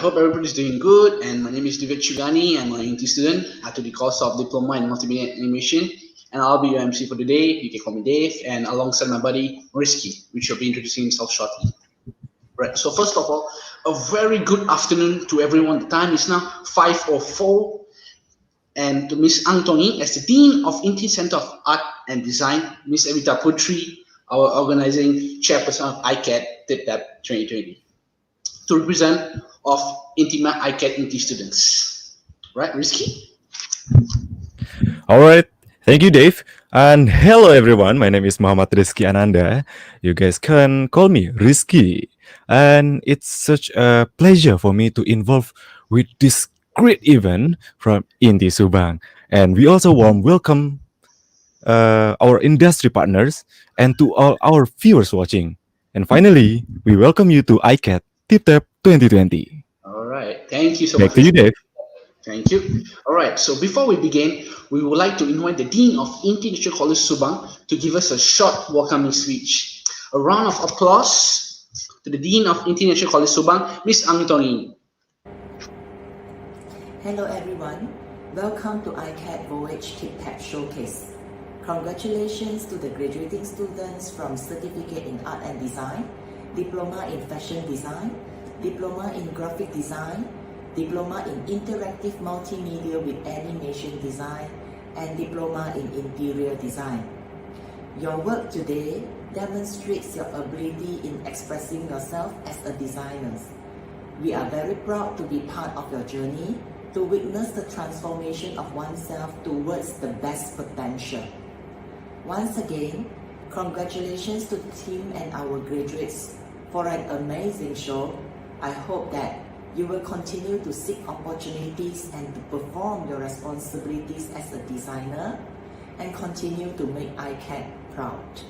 hope everybody's doing good. And my name is Divya Chugani. I'm an INTI student at the course of Diploma in Multimedia Animation. And I'll be your MC for today. You can call me Dave. And alongside my buddy, Risky, which will be introducing himself shortly. Right. So first of all, a very good afternoon to everyone. The time is now 5:04. And to Miss Antoni, as the Dean of INTI Center of Art and Design, Miss Evita Putri, our organizing chairperson of ICAD TIPTAP 2020, to represent of Intima ICAD INTI students. Right, Rizky? All right. Thank you, Dave. And hello, everyone. My name is Muhammad Rizky Ananda. You guys can call me Rizky. And it's such a pleasure for me to involve with this great event from INTI Subang. And we also warm welcome our industry partners and to all our viewers watching. And finally, we welcome you to ICAD TIPTAP 2020. All right. Thank you so Back much. to you, Dave. Thank you. All right. So before we begin, we would like to invite the Dean of International College Subang to give us a short welcoming speech. A round of applause to the Dean of International College Subang, Miss Antoni. Hello everyone, welcome to ICAD VOYAGE TIPTAP Showcase. Congratulations to the graduating students from Certificate in Art and Design, Diploma in Fashion Design, Diploma in Graphic Design, Diploma in Interactive Multimedia with Animation Design, and Diploma in Interior Design. Your work today demonstrates your ability in expressing yourself as a designer. We are very proud to be part of your journey to witness the transformation of oneself towards the best potential. Once again, congratulations to the team and our graduates for an amazing show. I hope that you will continue to seek opportunities and to perform your responsibilities as a designer and continue to make ICAD proud.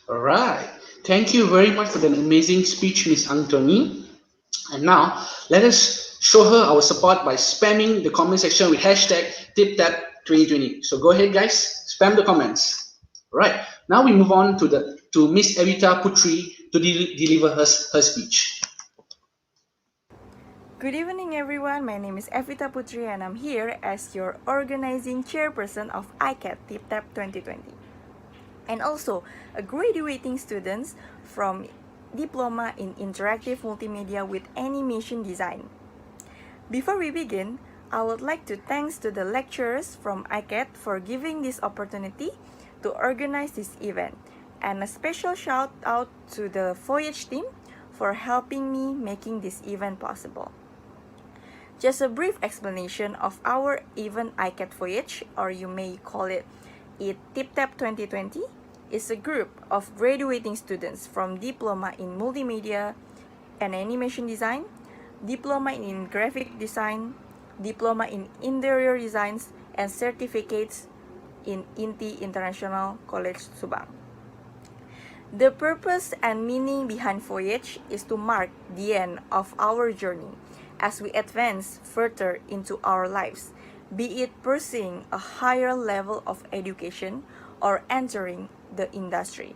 All right. Thank you very much for that amazing speech, Miss Antoni. And now, let us show her our support by spamming the comment section with hashtag TipTap2020. So go ahead, guys, spam the comments. All right. Now we move on to Miss Evita Putri to deliver her speech. Good evening, everyone. My name is Evita Putri, and I'm here as your organizing chairperson of ICAD TIPTAP 2020, and also a graduating students from Diploma in Interactive Multimedia with Animation Design. Before we begin, I would like to thanks to the lecturers from ICAD for giving this opportunity to organize this event, and a special shout out to the Voyage team for helping me making this event possible. Just a brief explanation of our event ICAD Voyage, or you may call it TIPTAP 2020, is a group of graduating students from Diploma in Multimedia and Animation Design, Diploma in Graphic Design, Diploma in Interior Designs, and certificates in INTI International College Subang. The purpose and meaning behind Voyage is to mark the end of our journey as we advance further into our lives, be it pursuing a higher level of education or entering the industry.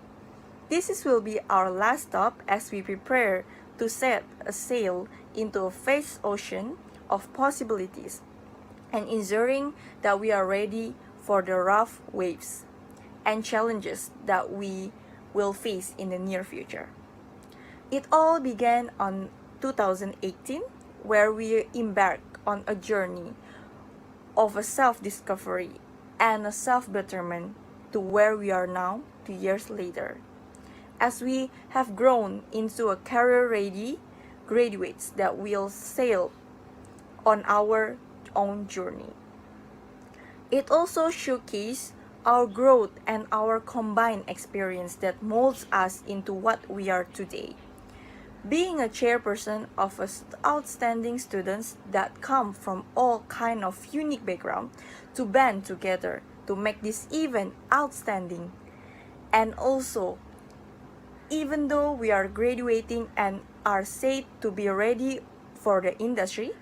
This will be our last stop as we prepare to set a sail into a vast ocean of possibilities and ensuring that we are ready for the rough waves and challenges that we will face in the near future. It all began on 2018, where we embarked on a journey of a self-discovery and a self-betterment to where we are now 2 years later, as we have grown into a career-ready graduates that will sail on our own journey. It also showcases our growth and our combined experience that molds us into what we are today. Being a chairperson of outstanding students that come from all kind of unique background to band together to make this event outstanding. And also, even though we are graduating and are said to be ready for the industry,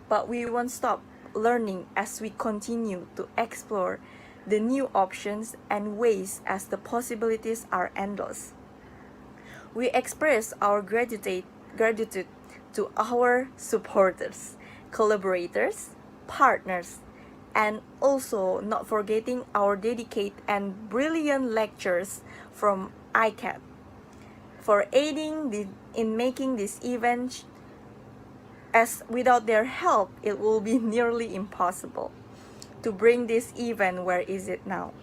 but we won't stop learning as we continue to explore the new options and ways as the possibilities are endless. We express our gratitude gratitude to our supporters, collaborators, partners, and also not forgetting our dedicated and brilliant lecturers from ICAD for aiding in making this event, as without their help it will be nearly impossible to bring this event where is it now.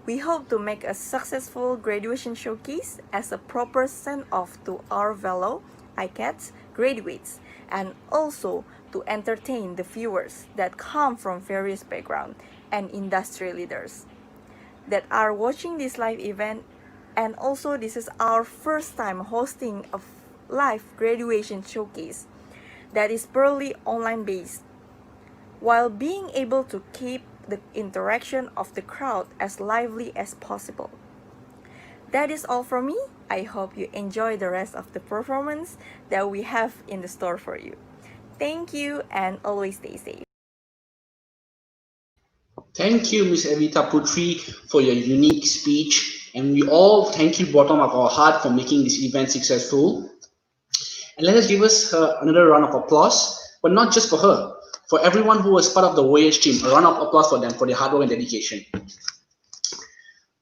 We hope to make a successful graduation showcase as a proper send-off to our fellow ICAD's graduates, and also to entertain the viewers that come from various backgrounds and industry leaders that are watching this live event. And also this is our first time hosting a live graduation showcase that is purely online based, while being able to keep the interaction of the crowd as lively as possible. That is all from me. I hope you enjoy the rest of the performance that we have in the store for you. Thank you and always stay safe. Thank you, Ms. Evita Putri, for your unique speech. And we all thank you bottom of our heart for making this event successful. And let us give her another round of applause, but not just for her, for everyone who was part of the Voyage team. A round of applause for them for their hard work and dedication.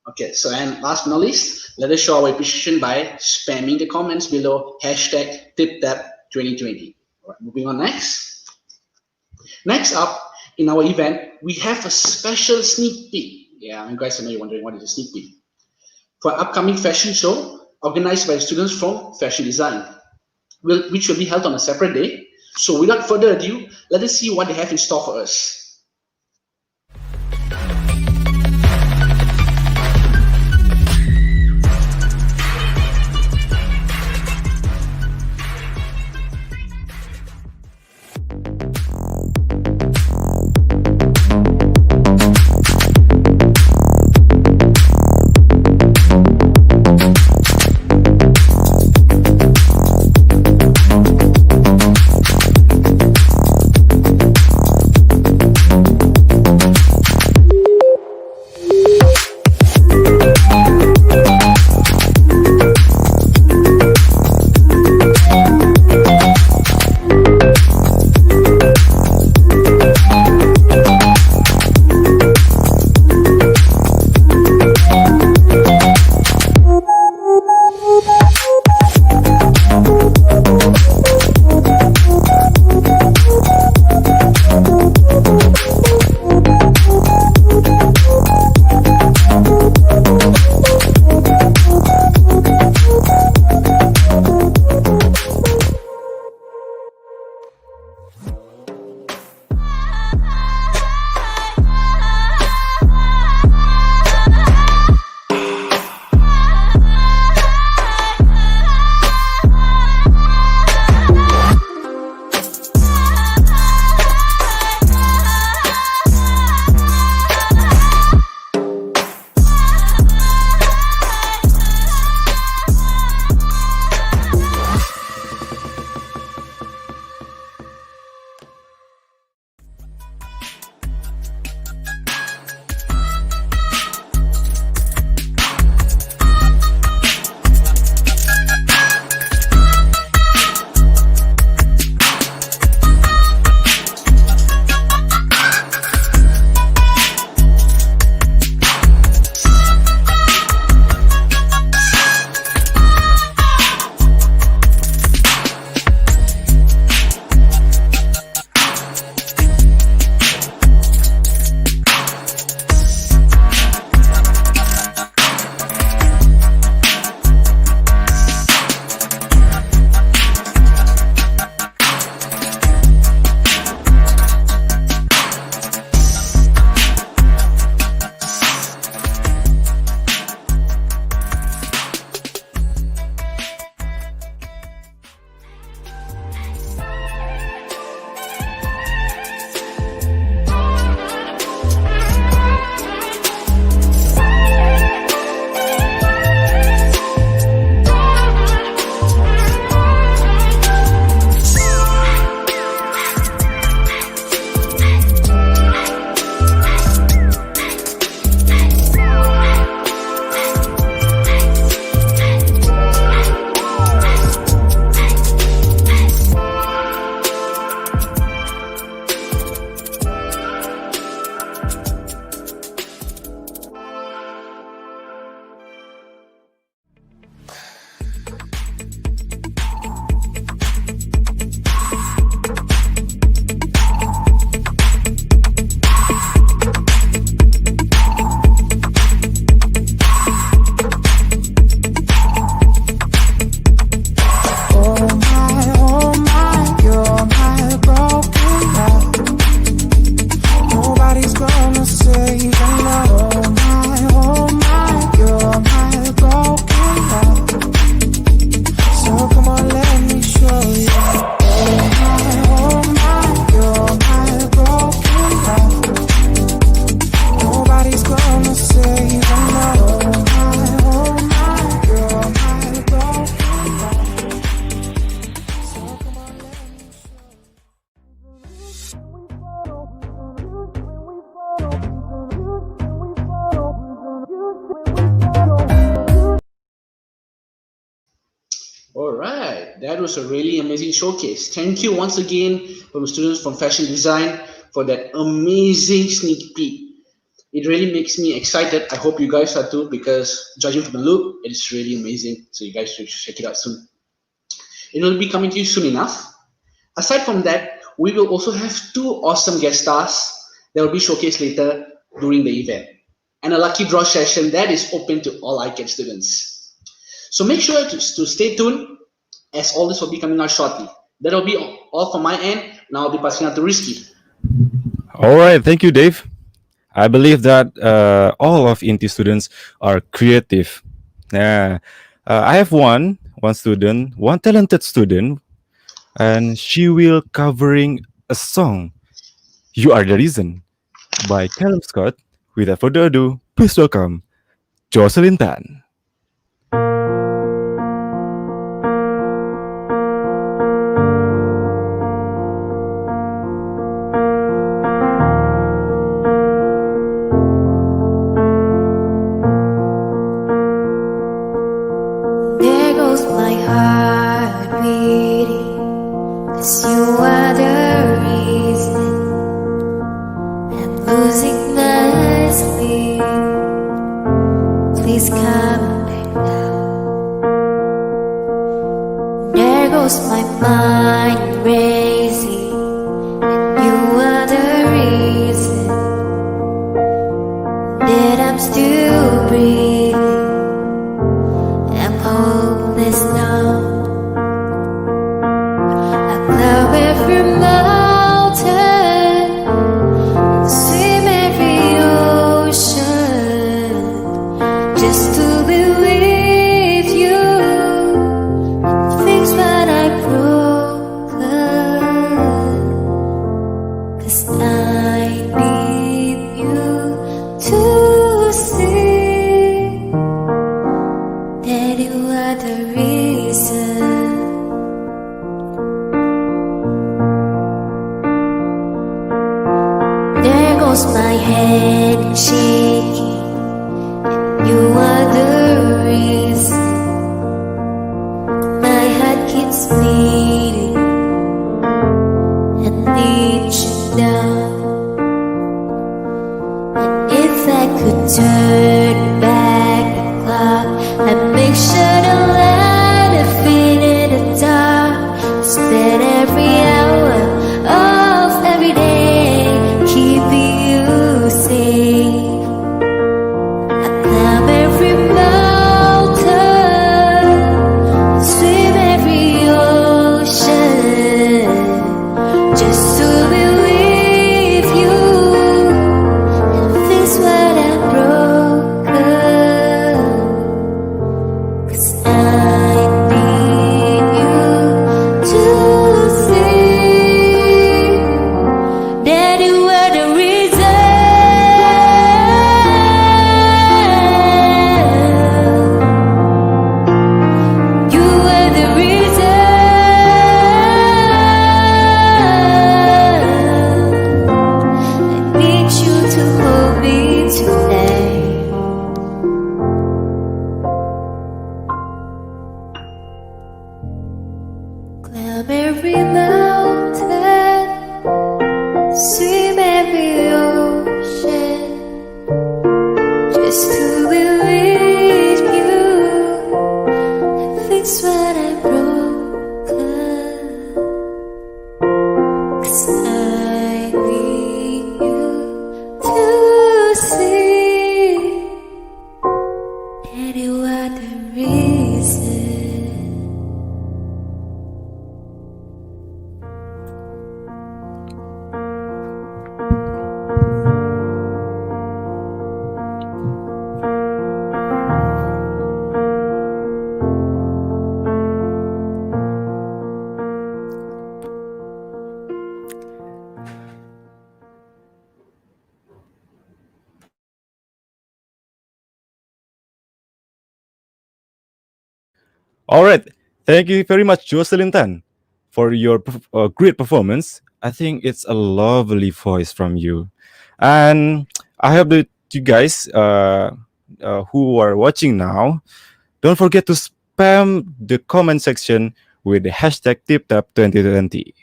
Okay, so and last but not least, let us show our appreciation by spamming the comments below #TipTap2020. All right, moving on next. Next up in our event, we have a special sneak peek. Yeah, you guys know you're wondering what is a sneak peek. For upcoming fashion show organized by students from fashion design, which will be held on a separate day. So without further ado, let us see what they have in store for us. That was a really amazing showcase. Thank you once again from the students from fashion design for that amazing sneak peek. It really makes me excited. I hope you guys are too, because judging from the look, it is really amazing. So you guys should check it out soon. It will be coming to you soon enough. Aside from that, we will also have two awesome guest stars that will be showcased later during the event, and a lucky draw session that is open to all ICAD students. So make sure to stay tuned, as all this will be coming out shortly. That will be all from my end. Now I'll be passing out to Rizky. All right, thank you, Dave. I believe that all of INTI students are creative. Yeah, I have one student, one talented student, and she will covering a song. You Are the Reason by Caleb Scott. Without further ado, please welcome Jocelyn Tan. There goes my heart beating, 'cause you are the reason I'm losing my sleep. Please come back now. There goes my mind racing, and you are the reason that I'm still breathing. I'm hopeless now. I climb every mountain, swim every ocean, just to be with you and fix what I've broken. 'Cause I need you to see that you are the reason. There goes my head shaking, and you are the reason. My heart keeps beating and needs you now. And if I could turn back the clock, I'd make sure to let it fit in the dark. Spend every hour of every day keeping you safe. I climb every mountain, swim every ocean, just to be with you and fix what I've broken. 'Cause I need you to see that you are the reason. You are the reason. I need you to hold me tonight. Climb every mountain, swim every ocean, just to be with you and fix what I've broken. 'Cause I need you to see that you are the reason. All right, thank you very much, Jocelyn Tan, for your great performance. I think it's a lovely voice from you, and I hope that you guys who are watching now, don't forget to spam the comment section with the hashtag TipTap2020.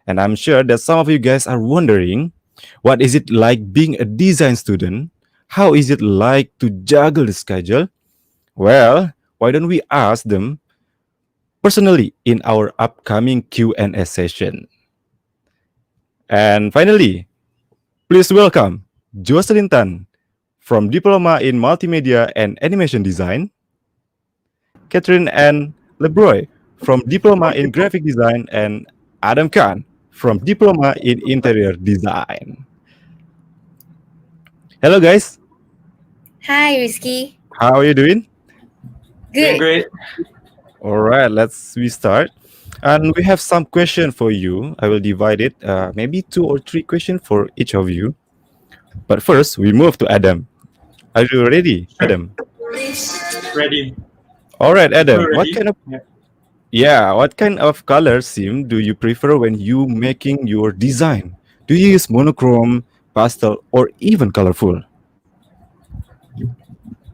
And I'm sure that some of you guys are wondering, what is it like being a design student? How is it like to juggle the schedule? Well, why don't we ask them personally in our upcoming Q&A session? And finally, please welcome Jocelyn Tan from Diploma in Multimedia and Animation Design, Catherine Ann Lebroy from Diploma in Graphic Design, and Adam Khan from Diploma in Interior Design. Hello guys, Hi, Rizky. how are you doing? Doing Good. great. All right, we start. And we have some question for you. I will divide it, maybe 2 or 3 questions for each of you. But first, we move to Adam. Are you ready, Sure. Adam? Ready. All right, Adam. We're What ready. kind of Yeah. what kind of color scheme do you prefer when you making your design? Do you use monochrome, pastel, or even colorful?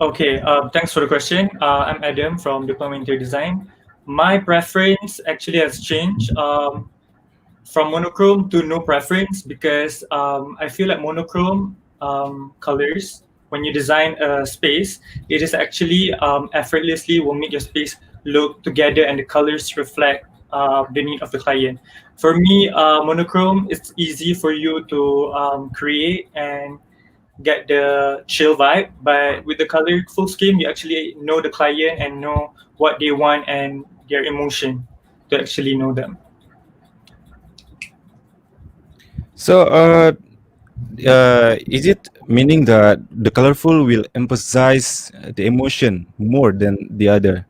Okay. Thanks for the question. I'm Adam from Diploma in Interior Design. My preference actually has changed from monochrome to no preference because I feel like monochrome colors, when you design a space, it is actually effortlessly will make your space look together and the colors reflect the need of the client. For me, monochrome, it's easy for you to create and get the chill vibe, but with the colorful scheme, you actually know the client and know what they want and their emotion to actually know them. So, is it meaning that the colorful will emphasize the emotion more than the other?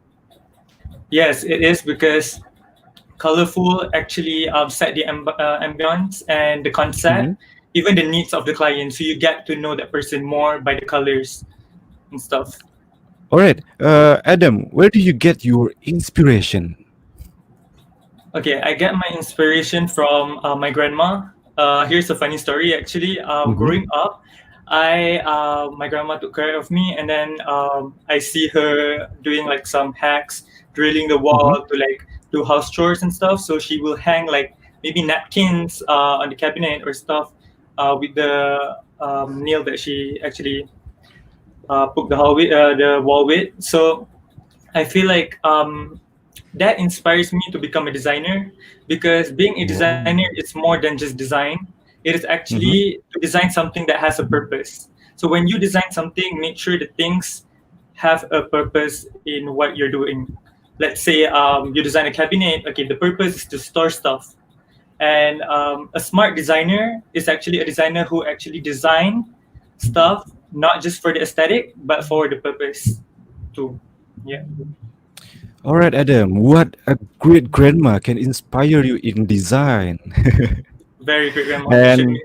Yes, it is because colorful actually set the ambience and the concept, even the needs of the client. So you get to know that person more by the colors and stuff. All right, Adam, where do you get your inspiration? Okay, I get my inspiration from my grandma. Here's a funny story. Actually, growing up, my grandma took care of me, and then I see her doing like some hacks, drilling the wall to like do house chores and stuff. So she will hang like maybe napkins on the cabinet or stuff with the nail that she actually put the wall with. So I feel like that inspires me to become a designer because being a designer is more than just design. It is actually to design something that has a purpose. So when you design something, make sure the things have a purpose in what you're doing. Let's say you design a cabinet. Okay, the purpose is to store stuff. And a smart designer is actually a designer who actually design stuff not just for the aesthetic, but for the purpose too. Yeah. All right, Adam, what a great grandma can inspire you in design. Very great grandma. And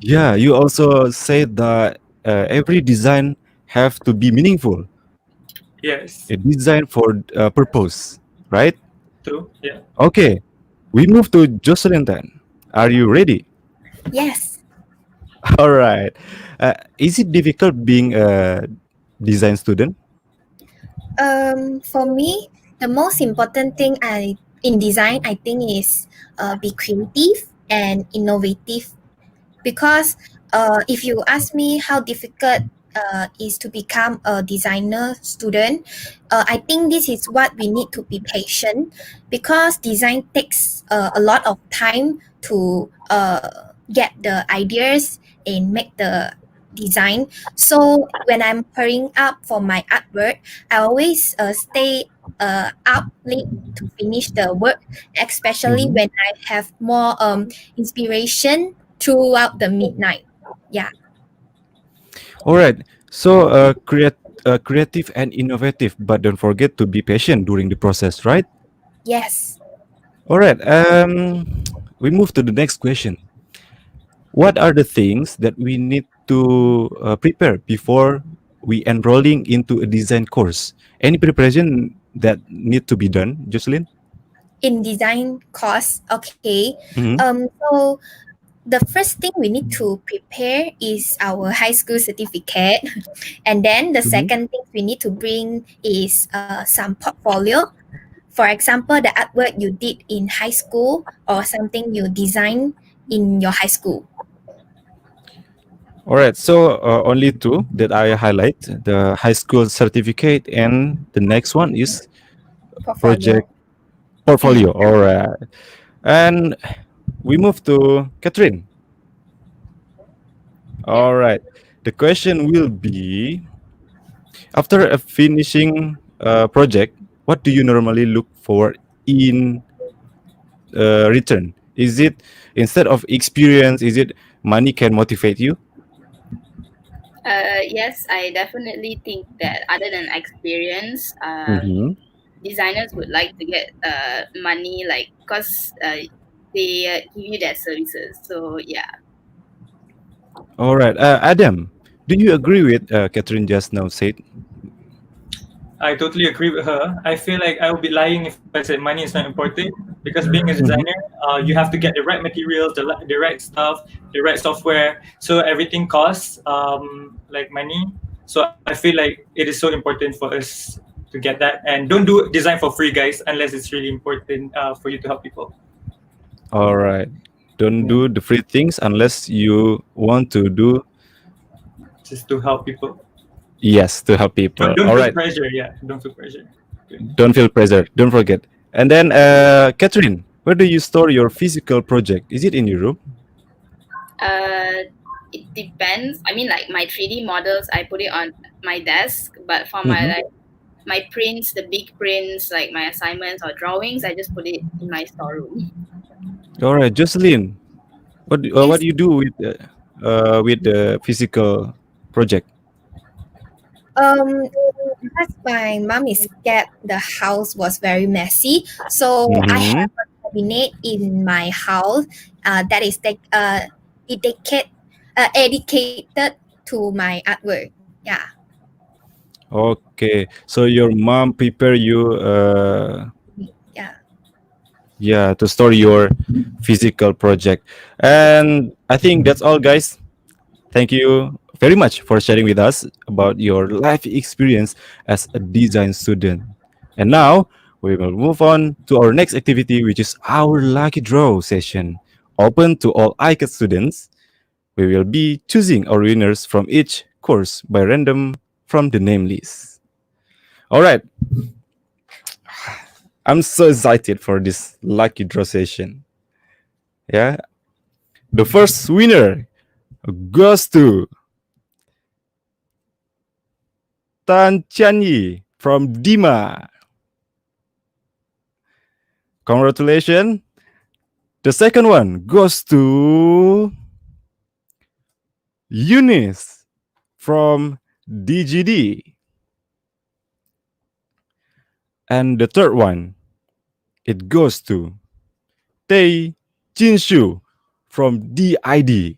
yeah, you also said that every design have to be meaningful. Yes. A design for purpose, right? True. Yeah. Okay, we move to Jocelyn then. Are you ready? Yes. All right. Is it difficult being a design student? For me, the most important thing in design, I think, is be creative and innovative. Because if you ask me how difficult is to become a designer student, I think this is what we need to be patient, because design takes a lot of time to get the ideas and make the design. So when I'm hurrying up for my artwork, I always stay up late to finish the work, especially when I have more inspiration throughout the midnight. Yeah. All right. So creative and innovative, but don't forget to be patient during the process, right? Yes. All right. We move to the next question. What are the things that we need to prepare before we enrolling into a design course? Any preparation that need to be done, Jocelyn? In design course, okay. Mhm. So the first thing we need to prepare is our high school certificate, and then the second thing we need to bring is some portfolio For example, the artwork you did in high school or something you designed in your high school. All right, so only two that I highlight, the high school certificate and the next one is project portfolio. All right. And we move to Catherine. All right. The question will be, after a finishing project, what do you normally look for in return? Is it instead of experience, is it money can motivate you? Yes, I definitely think that other than experience, Mhm. designers would like to get money, like because they give you their services. So yeah. All right. Adam, do you agree with Catherine just now said? I totally agree with her. I feel like I would be lying if I said money is not important, because being a designer, you have to get the right materials, the right stuff, the right software. So everything costs like money. So I feel like it is so important for us to get that. And don't do design for free, guys, unless it's really important for you to help people. All right. Don't do the free things unless you want to do, Just to help people. yes, to help people. Don't All feel right. pressure. Yeah, don't feel pressure. Okay. Don't feel pressure. Don't forget. And then, Catherine, where do you store your physical project? Is it in your room? It depends. I mean, like my 3D models, I put it on my desk, but for my prints, the big prints, like my assignments or drawings, I just put it in my storeroom. All right, Jocelyn, what do you do with the physical project? Because my mom is scared the house was very messy, so I have a cabinet in my house that is dedicated to my artwork. Yeah. Okay, so your mom prepare you to store your physical project. And I think that's all, guys. Thank you very much for sharing with us about your life experience as a design student. And now we will move on to our next activity, which is our lucky draw session, open to all ICAD students. We will be choosing our winners from each course by random from the name list. All right. I'm so excited for this lucky draw session. Yeah. The first winner goes to Tan Chanyi from DIMA. Congratulations. The second one goes to Eunice from DGD. And the third one, it goes to Tei Jinshu from DID.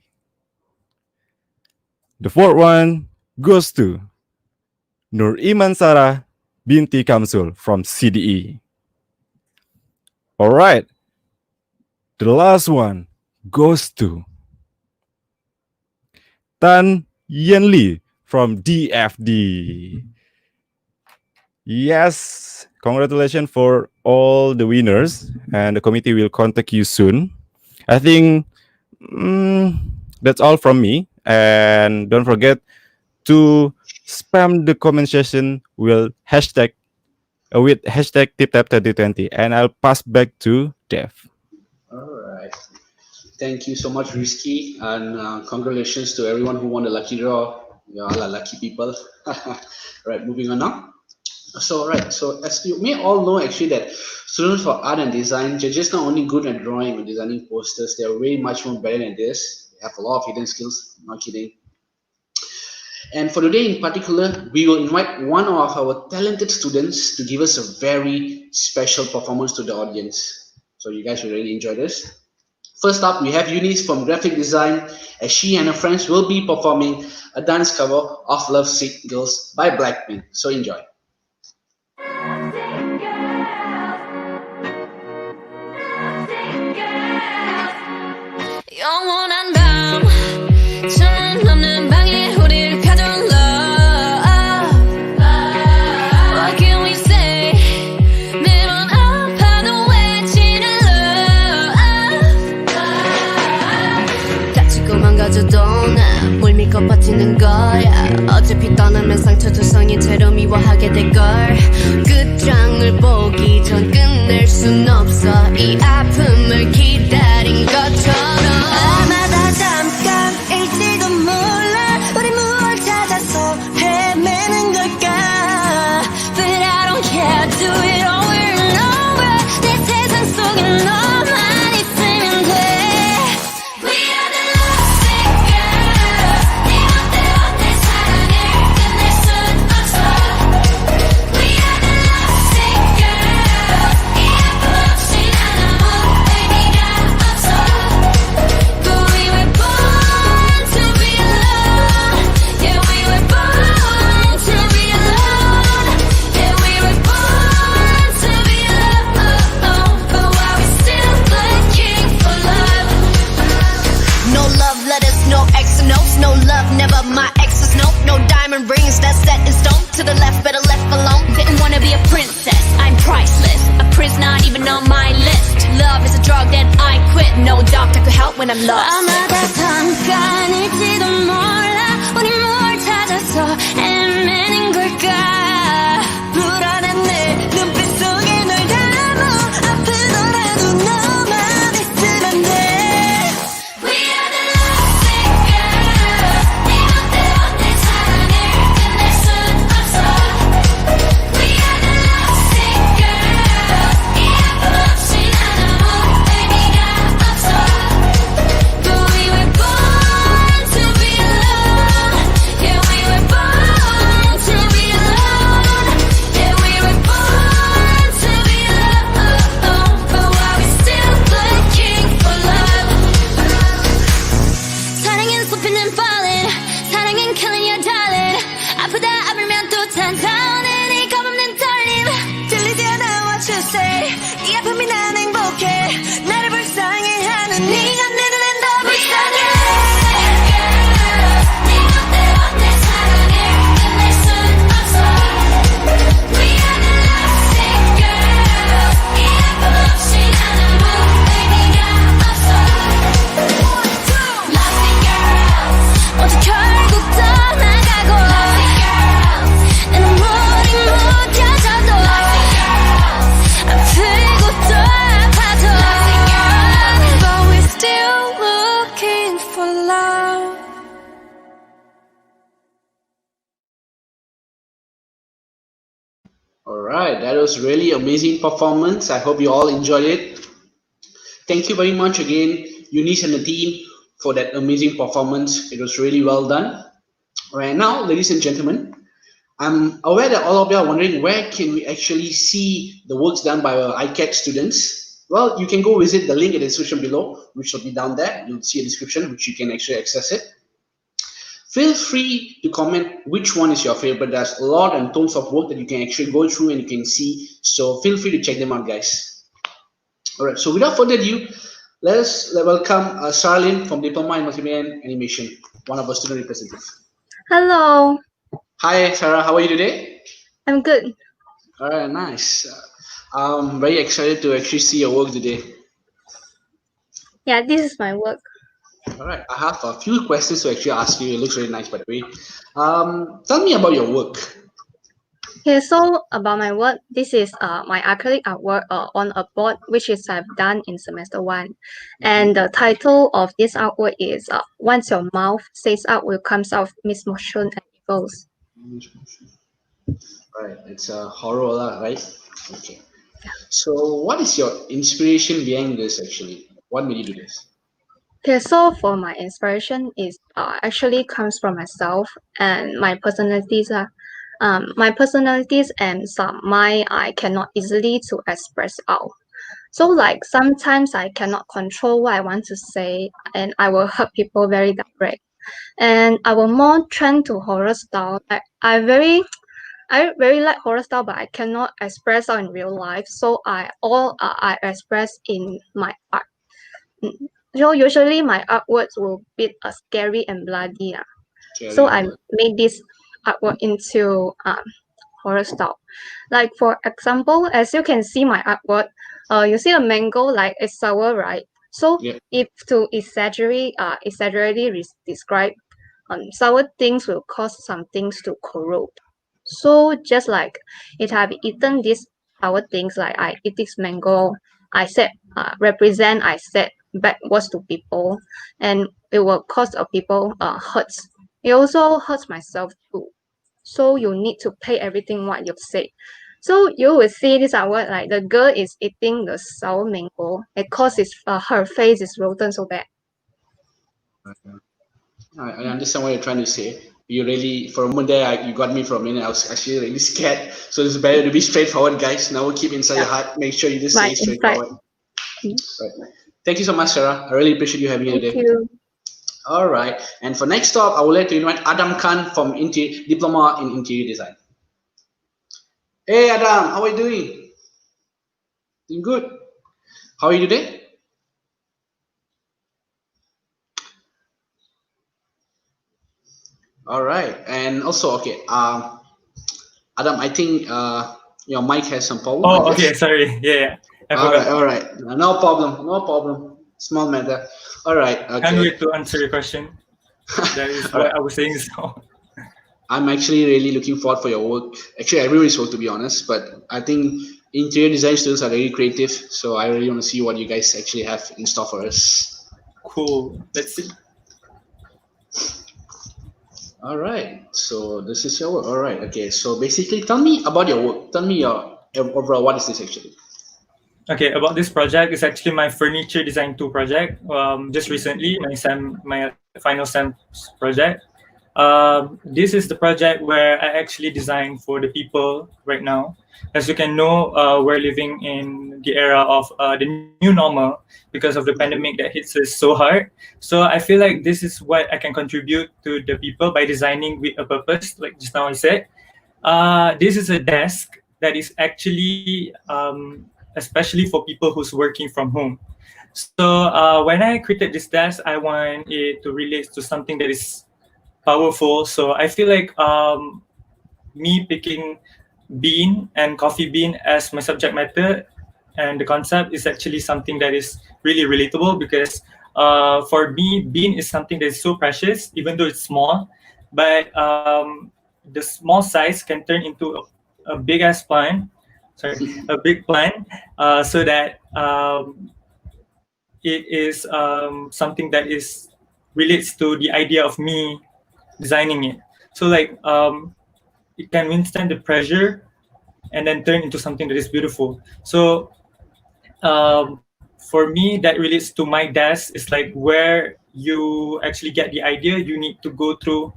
The fourth one goes to Nur Iman Sarah binti Kamsul from CDE. All right. The last one goes to Tan Yen Li from DFD. Yes, congratulations for all the winners, and the committee will contact you soon. I think that's all from me. And don't forget to spam the comment section with hashtag TipTap2020, and I'll pass back to Dev. All right. Thank you so much, Rizky, and congratulations to everyone who won the lucky draw. You all are lucky people. Right, moving on now. So as you may all know, actually, that students for art and design, they're just not only good at drawing or designing posters, they're way much more better than this. They have a lot of hidden skills, not kidding. And for today in particular, we will invite one of our talented students to give us a very special performance to the audience. So you guys will really enjoy this. First up, we have Eunice from Graphic Design, as she and her friends will be performing a dance cover of Love Sick Girls by Blackpink. So enjoy. 영원한 밤 천문 없는 방에 우리를 가둔 love. What can we say? 매번 가져도 난뭘 믿고 버티는 거야 어차피 떠나면 상처 두성인 채로 미워하게 될걸 끝장을 보기 전 끝낼 순 없어 이 아픔을 기다린 것처럼 아마 다 잠깐일지도 몰라 우리 무얼 찾아서 헤매는 걸까 But I don't care do it over and over 내 세상 속에 너만 있으면 돼 We are the lovesick girls 네 멋대로 내 사랑을 끝낼 순 없어 We are the lovesick girls 이 아픔 없이 난 아무 의미가 없어 But we were born to be alone Yeah we were born to be alone Yeah we were born to be alone But why we still looking for love No love letters, no X notes No love, never my exes, no diamond rings, that's set in stone To the left, better left alone Didn't wanna be a princess, I'm priceless A prince not even on my list Love is a drug that I quit No doctor could help when I'm lost 아마다 잠깐일지도 몰라 우리 뭘 찾아서 헤매는 걸까 불안한 내 눈빛 속에 널 담아 아프더라도 너만 있으면 돼 We are the lovesick girls 네 멋대로 내 사랑을 끝낼 순 없어 We are the lovesick girls 이 아픔 없이 난 아무 의미가 없어 But we were born to be alone Yeah we were born to be alone Yeah we were born to be alone But why we still looking for love 사랑은 숲이는 falling 사랑은 killing your darling 아프다 아프면 또 찾아오는 이 겁없는 떨림 들리지 않아 what you say 이 아픔이 난 행복해 나를 불쌍해 하는 네가 내 눈엔 더 불쌍해 네 멋대로 내 사랑을 끝낼 순 없어 We are the lovesick girls 이 아픔 없이 난 아무 의미가 없어 Lovesick girls 모두 결국 떠나가고 Lovesick girls 내 눈물이 묻혀져도 Lovesick girls 아프고 또 아파도 Lovesick girls But we're still looking for love Alright, that was really amazing performance. I hope you all enjoyed it. Thank you very much again, Eunice and the team, for that amazing performance. It was really well done. Right now, ladies and gentlemen, I'm aware that all of you are wondering where can we actually see the works done by our ICAD students. Well, you can go visit the link in the description below, which will be down there. You'll see a description which you can actually access it. Feel free to comment which one is your favorite. There's a lot and tons of work that you can actually go through and you can see. So feel free to check them out, guys. All right. So without further ado, let us welcome Charlene from Diploma in Multimedia and Animation, one of our student representatives. Hello, Hi, Sarah. How are you today? I'm good. All right. Nice. I'm very excited to actually see your work today. Yeah, this is my work. All right. I have a few questions to actually ask you. It looks really nice, by the way. Tell me about your work. Okay, so about my work, this is my acrylic artwork on a board, which is I've done in semester 1. And the title of this artwork is Once Your Mouth Says Out Will Comes Out Mismotion and Evils. Right. It's a horror, right? Okay. So what is your inspiration behind this actually? What made you do this? Okay, so for my inspiration is actually comes from myself and my personalities. My personalities and some my I cannot easily to express out. So like sometimes I cannot control what I want to say and I will hurt people very direct. And I will more trend to horror style. I very like horror style, but I cannot express out in real life. So I express in my art. So usually my artworks will be scary and bloody. So I made this artwork into horror style. Like for example, as you can see my artwork, you see the mango like it's sour, right? So Yeah. if to exaggeratedly describe, sour things will cause some things to corrode. So just like it have eaten these sour things, like I eat this mango, I said I said bad words to people, and it will cause people hurts. It also hurts myself too. So you need to pay everything what you say. So you will see this what like the girl is eating the sour mango. It causes her face is rotten so bad. I understand what you're trying to say. You really, for a moment there, you got me for a minute. I was actually really scared. So it's better to be straightforward, guys. Now keep inside your heart. Make sure you just Right, stay right. straightforward. Right. Thank you so much, Sarah. I really appreciate you having me Thank today. you. All right. And for next stop, I would like to invite Adam Khan from Diploma in Interior Design. Hey, Adam, how are you doing? Doing good. How are you today? All right. And also, okay, Adam, I think your mic has some problem, I Oh, guess. okay. Sorry. Yeah, I All forgot. right, all right. No problem, no problem. Small matter. All right, Can't okay. wait to answer your question. That is All what right. I was saying. So. I'm actually really looking forward for your work. Actually, everybody's work, to be honest. But I think interior design students are very creative, so I really want to see what you guys actually have in store for us. Cool. Let's see. All right. So this is your work. All right. Okay. So basically, tell me about your work. Tell me your overall. What is this actually? Okay, about this project, it's actually my furniture design 2 project. Just recently, my final sem project. This is the project where I actually design for the people right now. As you can know, we're living in the era of the new normal because of the pandemic that hits us so hard. So I feel like this is what I can contribute to the people by designing with a purpose, like just now I said. This is a desk that is actually especially for people who's working from home. So when I created this desk, I want it to relate to something that is powerful. So I feel like me picking bean and coffee bean as my subject matter and the concept is actually something that is really relatable because for me, bean is something that is so precious, even though it's small, but the small size can turn into a big ass plant, a big plant, so that it is something that is relates to the idea of me designing it. So like it can withstand the pressure and then turn into something that is beautiful. So for me, that relates to my desk. It's like where you actually get the idea. You need to go through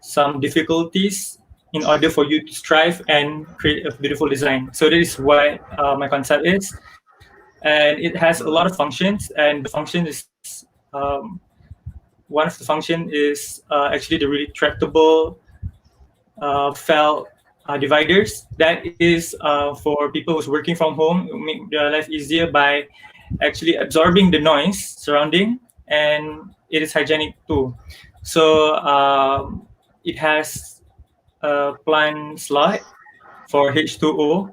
some difficulties in order for you to strive and create a beautiful design. So that is what my concept is, and it has a lot of functions. And the function is one of the function is actually the retractable felt dividers. That is for people who's working from home. It will make their life easier by actually absorbing the noise surrounding, and it is hygienic too. So it has a plant slot for H2O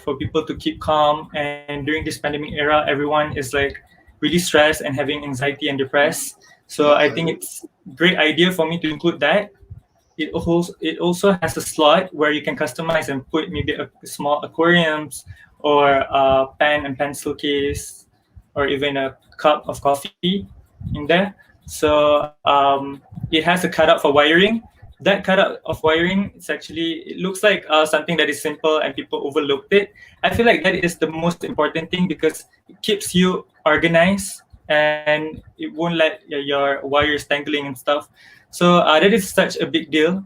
for people to keep calm. And during this pandemic era, everyone is like really stressed and having anxiety and depressed. So I think it's a great idea for me to include that. It also has a slot where you can customize and put maybe a small aquariums or a pen and pencil case or even a cup of coffee in there. So it has a cutout for wiring. That cutout of wiring, it looks like something that is simple and people overlooked it. I feel like that is the most important thing because it keeps you organized and it won't let your wires tangling and stuff. So that is such a big deal.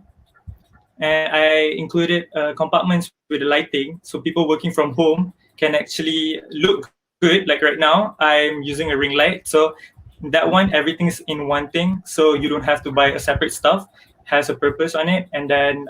And I included compartments with the lighting, so people working from home can actually look good. Like right now, I'm using a ring light, so that one everything's in one thing, so you don't have to buy a separate stuff. It has a purpose on it, and then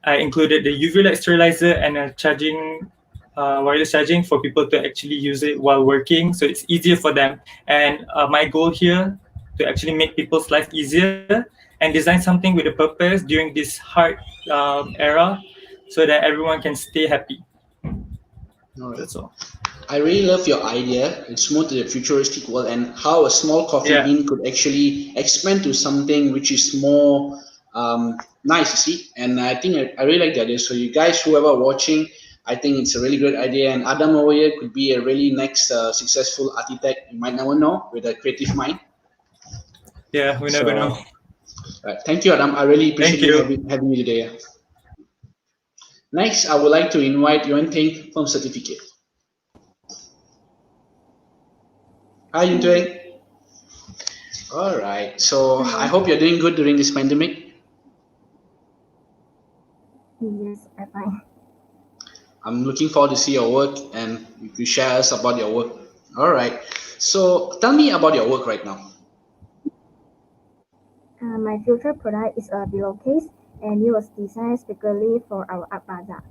I included the UV light sterilizer and a charging. Wireless charging for people to actually use it while working, so it's easier for them. And my goal here to actually make people's life easier and design something with a purpose during this hard era so that everyone can stay happy. All right. That's all. I really love your idea. It's more to the futuristic world and how a small coffee Yeah. bean could actually expand to something which is more nice, you see. And I think I really like the idea. So you guys, whoever watching, I think it's a really good idea. And Adam over here could be a really next successful architect. You might never know with a creative mind. Yeah, we never know. Thank you, Adam. I really appreciate Thank you you. having me today. Next, I would like to invite Yuan Ting from Certificate. How are you doing? All right. So I hope you're doing good during this pandemic. Yes, I'm fine. I'm looking forward to see your work and you share us about your work. All right. So tell me about your work right now. My future product is a pillowcase, and it was designed specifically for our art bazaar.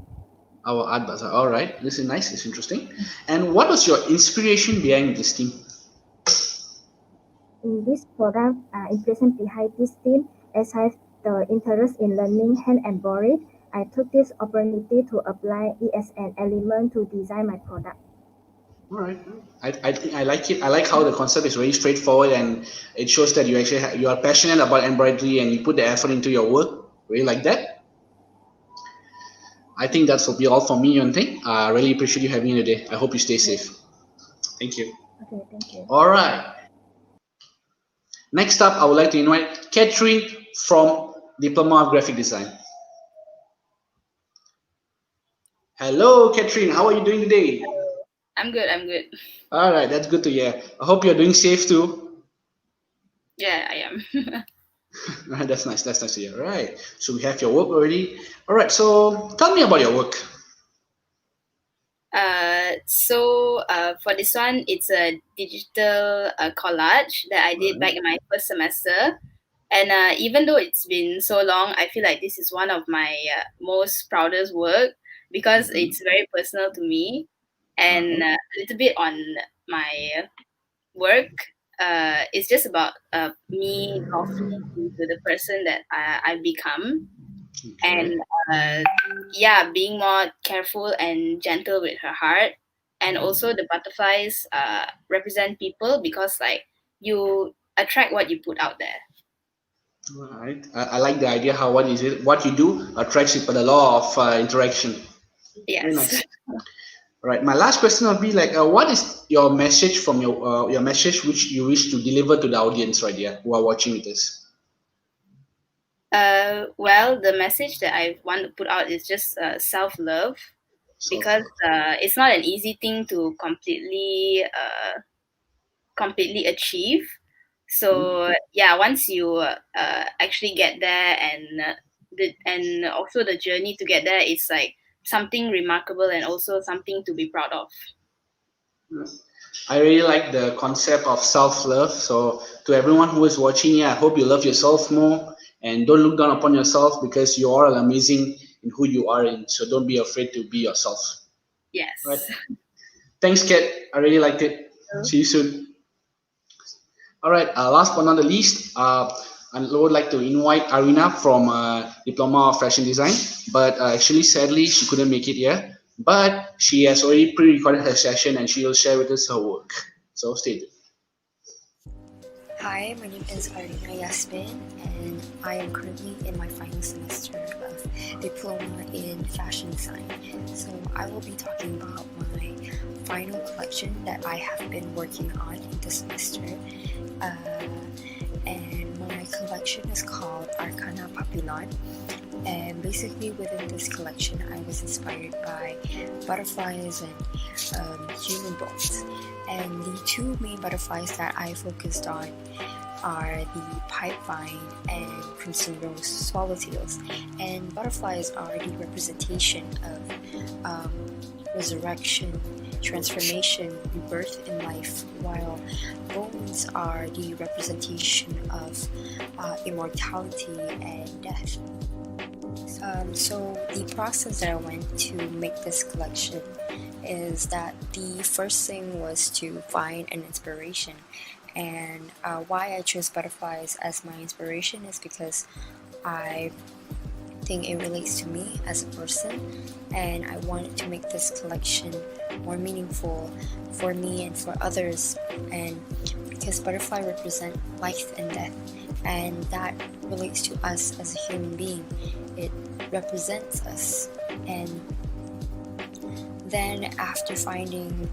Our art bazaar. All right. This is nice. It's interesting. And what was your inspiration behind this team? In this product, impression behind this team, as I have the interest in learning hand embroidery, I took this opportunity to apply it as an element to design my product. All right. I think I like it. I like how the concept is very straightforward and it shows that you actually you are passionate about embroidery and you put the effort into your work. Really like that. I think that's will be all for me, Yuan Ting. I really appreciate you having me today. I hope you stay safe. Thank you. Okay, thank you. All right. Next up, I would like to invite Catherine from Diploma of Graphic Design. Hello, Catherine. How are you doing today? I'm good. I'm good. All right, that's good to hear. I hope you're doing safe too. Yeah, I am. That's nice. That's nice to hear. All right. So we have your work already. All right. So tell me about your work. For this one, it's a digital collage that I did back in my first semester. And even though it's been so long, I feel like this is one of my most proudest work because it's very personal to me. And a little bit on my work, it's just about me evolving into the person that I've become. And being more careful and gentle with her heart. And also the butterflies represent people because like you attract what you put out there. All right. I like the idea how what you do attracts it by the law of interaction. Yes. Very nice. All right. My last question would be like, what is your message from your message which you wish to deliver to the audience right here who are watching this? Well, the message that I want to put out is just self-love because it's not an easy thing to completely achieve. So once you actually get there and also the journey to get there is like something remarkable and also something to be proud of. I really like the concept of self-love. So to everyone who is watching, I hope you love yourself more and don't look down upon yourself because you are amazing in who you are in. So don't be afraid to be yourself. Yes. Right. Thanks, Kat. I really liked it. See you soon. All right. Last but not the least, I would like to invite Arina from Diploma of Fashion Design, but actually, sadly, she couldn't make it here. But she has already pre-recorded her session and she will share with us her work. So stay tuned. Hi, my name is Arina Yasmin, and I am currently in my final semester of Diploma in Fashion Design. So I will be talking about my final collection that I have been working on in this semester. And my collection is called Arcana Papillon. And basically within this collection, I was inspired by butterflies and human bones. And the two main butterflies that I focused on are the pipevine and crimson rose swallowtails. And butterflies are the representation of resurrection, transformation, rebirth in life, while bones are the representation of immortality and death. So the process that I went to make this collection is that the first thing was to find an inspiration, and why I chose butterflies as my inspiration is because I think it relates to me as a person, and I wanted to make this collection more meaningful for me and for others, and because butterfly represent life and death, and that relates to us as a human being. It represents us. And then after finding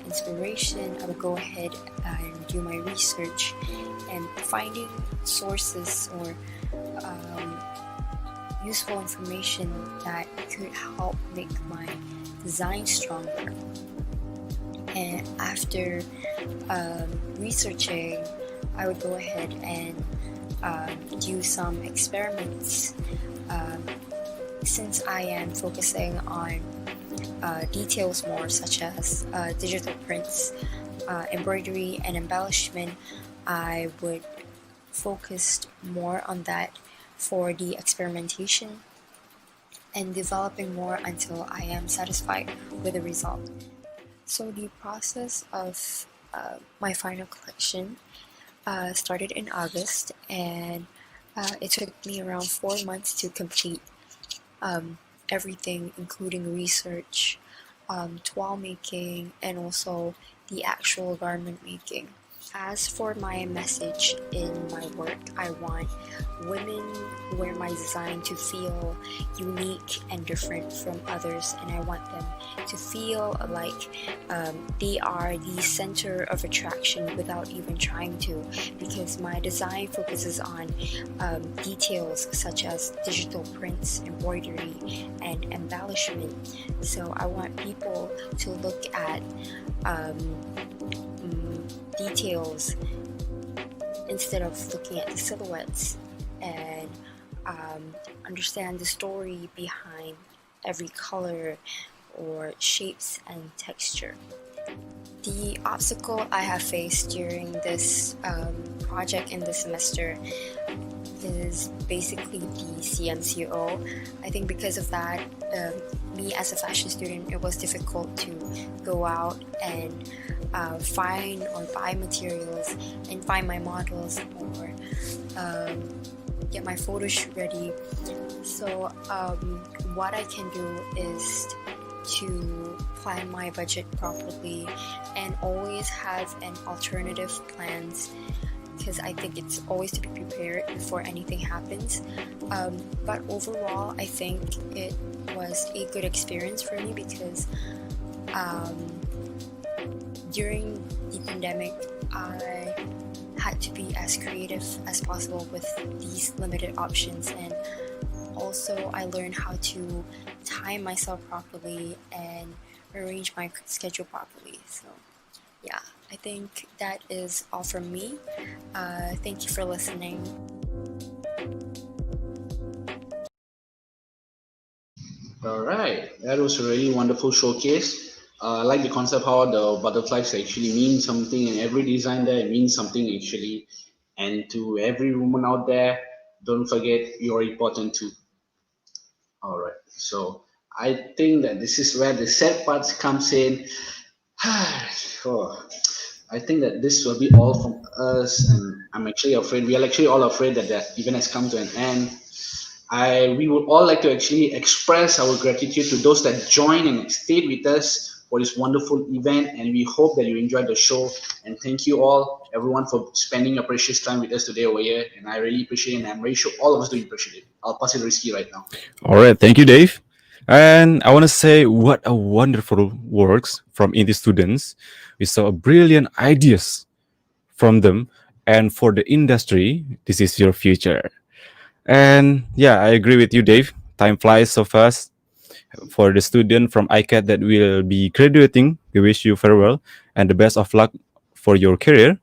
inspiration, I would go ahead and do my research and finding sources or useful information that could help make my design stronger. And after researching, I would go ahead and do some experiments. Since I am focusing on details more, such as digital prints, embroidery, and embellishment, I would focus more on that for the experimentation and developing more until I am satisfied with the result. So the process of my final collection started in August, and it took me around 4 months to complete everything, including research, toile making, and also the actual garment making. As for my message in my work, I want women who wear my design to feel unique and different from others, and I want them to feel like they are the center of attraction without even trying to, because my design focuses on details such as digital prints, embroidery, and embellishment. So I want people to look at details instead of looking at the silhouettes, and understand the story behind every color or shapes and texture. The obstacle I have faced during this project in this semester is basically the CMCO. I think because of that, me as a fashion student, it was difficult to go out and find or buy materials and find my models or get my photo shoot ready. So what I can do is to plan my budget properly and always have an alternative plans, because I think it's always to be prepared before anything happens. But overall, I think it was a good experience for me because during the pandemic, I had to be as creative as possible with these limited options, and also I learned how to time myself properly and arrange my schedule properly. So yeah, I think that is all from me. Thank you for listening. All right, that was a really wonderful showcase. I like the concept how the butterflies actually mean something, and every design there means something actually. And to every woman out there, don't forget you're important too. All right, so I think that this is where the sad parts comes in. Oh, I think that this will be all from us, and I'm actually afraid. We are actually all afraid that the event has come to an end. We would all like to actually express our gratitude to those that joined and stayed with us for this wonderful event, and we hope that you enjoyed the show. And thank you all, everyone, for spending your precious time with us today over here. And I really appreciate it, and I'm really sure all of us do appreciate it. I'll pass it to Risky right now. All right, thank you, Dave. And I want to say what a wonderful works from INTI students. We saw brilliant ideas from them, and for the industry, this is your future. And yeah, I agree with you, Dave. Time flies so fast. For the student from ICAD that will be graduating, we wish you farewell and the best of luck for your career.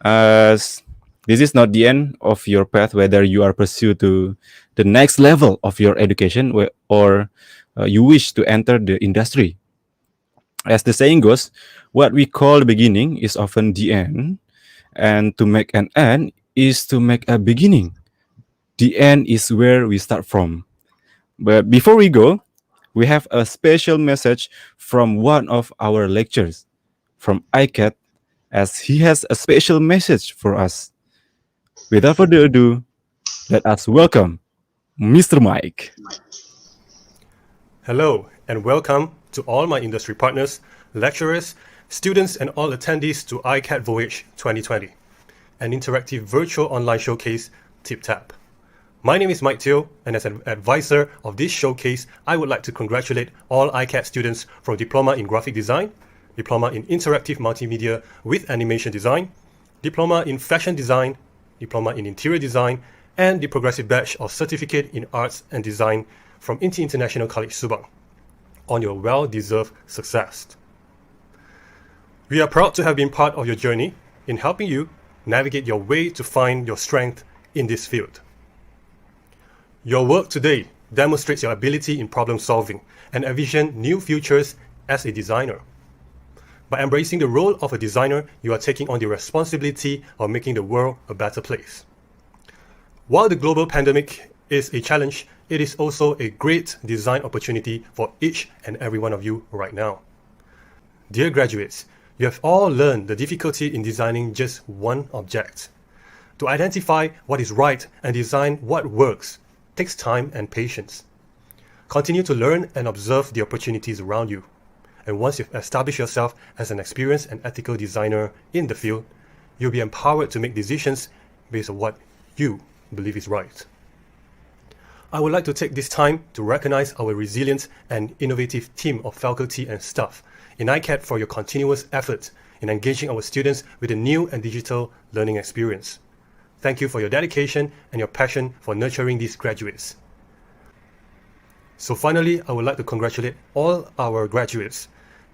As this is not the end of your path, whether you are pursue to the next level of your education or you wish to enter the industry. As the saying goes, what we call the beginning is often the end, and to make an end is to make a beginning. The end is where we start from. But before we go, we have a special message from one of our lecturers from ICAD, as he has a special message for us. Without further ado, let us welcome Mr. Mike. Hello and welcome to all my industry partners, lecturers, students and all attendees to ICAD Voyage 2020, an interactive virtual online showcase, TipTap. My name is Mike Teo, and as an advisor of this showcase, I would like to congratulate all ICAD students from Diploma in Graphic Design, Diploma in Interactive Multimedia with Animation Design, Diploma in Fashion Design, Diploma in Interior Design, and the Progressive Badge of Certificate in Arts and Design from INTI International College Subang on your well-deserved success. We are proud to have been part of your journey in helping you navigate your way to find your strength in this field. Your work today demonstrates your ability in problem solving and envision new futures as a designer. By embracing the role of a designer, you are taking on the responsibility of making the world a better place. While the global pandemic is a challenge, it is also a great design opportunity for each and every one of you right now. Dear graduates, you have all learned the difficulty in designing just one object. To identify what is right and design what works takes time and patience. Continue to learn and observe the opportunities around you. And once you've established yourself as an experienced and ethical designer in the field, you'll be empowered to make decisions based on what you believe is right. I would like to take this time to recognize our resilient and innovative team of faculty and staff in ICAD for your continuous effort in engaging our students with a new and digital learning experience. Thank you for your dedication and your passion for nurturing these graduates. So finally, I would like to congratulate all our graduates.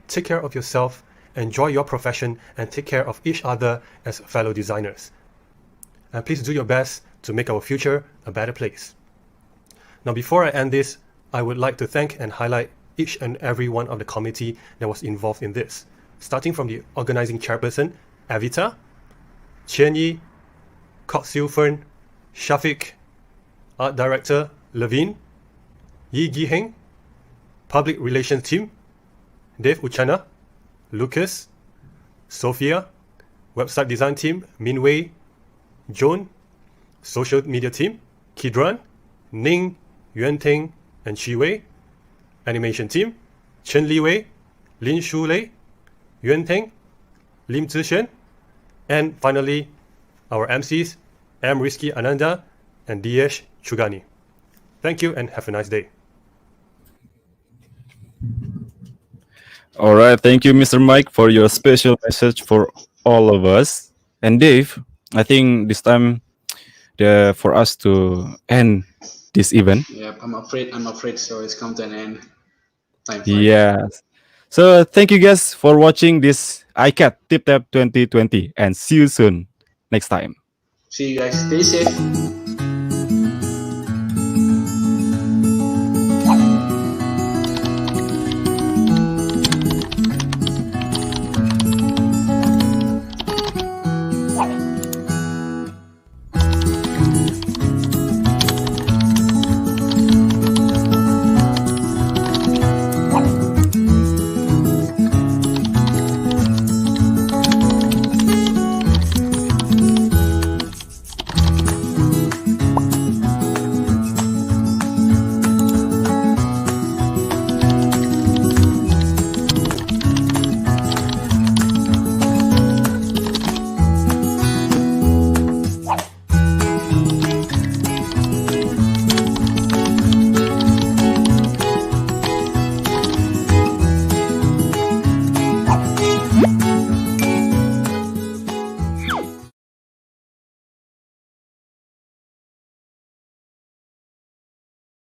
Take care of yourself, enjoy your profession, and take care of each other as fellow designers. And please do your best to make our future a better place. Now, before I end this, I would like to thank and highlight each and every one of the committee that was involved in this, starting from the organizing chairperson, Avita, Chen Yi, Kok Siu Fern, Shafiq, Art Director, Levine, Yi Gi Heng, Public Relations Team, Dave Uchana, Lucas, Sophia, Website Design Team, Min Wei, Joan, Social Media Team, Kidran, Ning, Yuan Ting, and Chi Wei, Animation Team, Chen Li Wei, Lin Shu Lei, Yuan Ting, Lim Zishen, and finally, our MCs, M. Rizky Ananda and D.H. Chugani. Thank you and have a nice day. All right, thank you, Mr. Mike, for your special message for all of us. And Dave, I think this time for us to end this event. Yep, I'm afraid so. It's come to an end. Time flies. Yeah. So thank you guys for watching this ICAD TipTap 2020 and see you soon next time. See you guys. Stay safe.